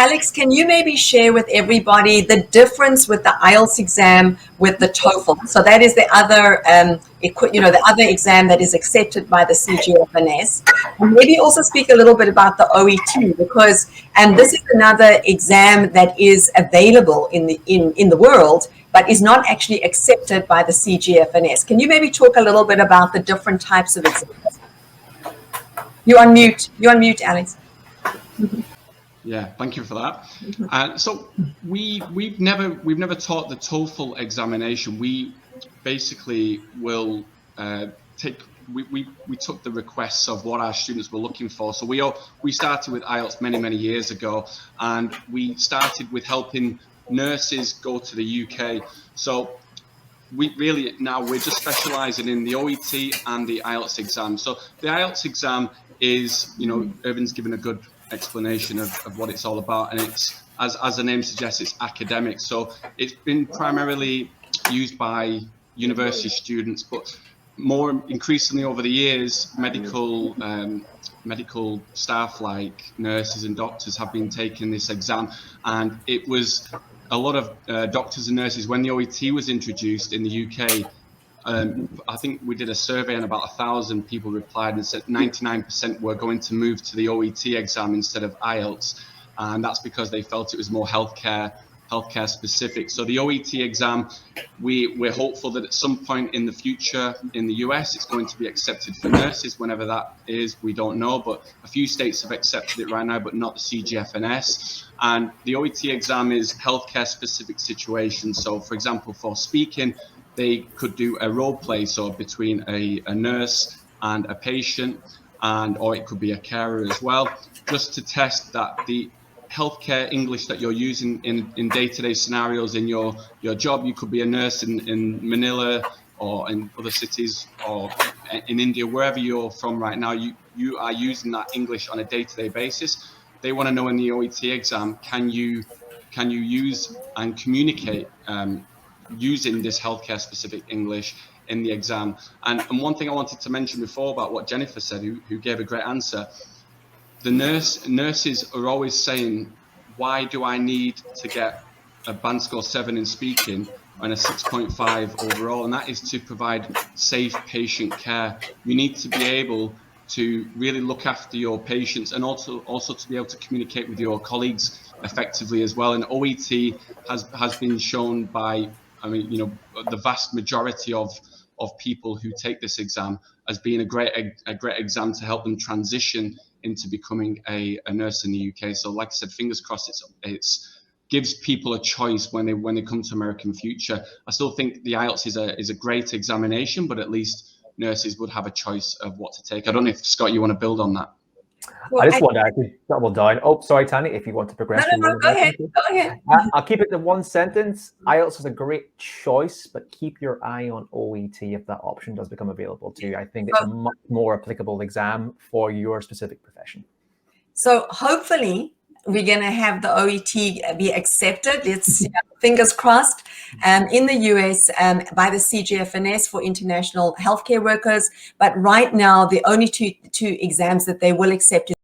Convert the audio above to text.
Alex, can you maybe share with everybody the difference with the IELTS exam with the TOEFL? So that is the other, the other exam that is accepted by the CGFNS. And maybe also speak a little bit about the OET, because this is another exam that is available in the world, but is not actually accepted by the CGFNS. Can you maybe talk a little bit about the different types of exams? You're on mute. You're on mute, Alex. Yeah, thank you for that. So we've never taught the TOEFL examination. We basically will we took the requests of what our students were looking for. So we started with IELTS many years ago, and we started with helping nurses go to the UK. So we're just specializing in the OET and the IELTS exam. So the IELTS exam is, Irvin's given a good explanation of what it's all about, and it's, as the name suggests, it's academic. So it's been primarily used by university students, but more increasingly over the years, medical staff like nurses and doctors have been taking this exam. And it was a lot of doctors and nurses, when the OET was introduced in the UK, I think we did a survey and about 1,000 people replied and said 99% were going to move to the OET exam instead of IELTS. And that's because they felt it was more healthcare specific. So the OET exam, we're hopeful that at some point in the future in the US, it's going to be accepted for nurses. Whenever that is, we don't know, but a few states have accepted it right now, but not the CGFNS. And the OET exam is healthcare specific situations. So for example, for speaking, they could do a role play, so between a nurse and a patient, or it could be a carer as well, just to test that the healthcare English that you're using in day-to-day scenarios in your job. You could be a nurse in Manila or in other cities or in India, wherever you're from right now, you are using that English on a day-to-day basis. They want to know in the OET exam, can you use and communicate using this healthcare specific English in the exam. And one thing I wanted to mention before about what Jennifer said, who gave a great answer, the nurses are always saying, why do I need to get a band score 7 in speaking and a 6.5 overall? And that is to provide safe patient care. You need to be able to really look after your patients, and also to be able to communicate with your colleagues effectively as well. And OET has been shown by, the vast majority of people who take this exam as being a great exam to help them transition into becoming a nurse in the UK. So like I said, fingers crossed, it's gives people a choice when they come to American future. I still think the IELTS is a great examination, but at least nurses would have a choice of what to take. I don't know if, Scott, you want to build on that. Well, I just want to actually double down. Oh, sorry, Tanya, if you want to progress. No, go ahead. Go ahead. I'll keep it to one sentence. IELTS is a great choice, but keep your eye on OET if that option does become available to you. I think it's a much more applicable exam for your specific profession. So hopefully we're going to have the OET be accepted. It's fingers crossed in the US by the CGFNS for international healthcare workers. But right now, the only two exams that they will accept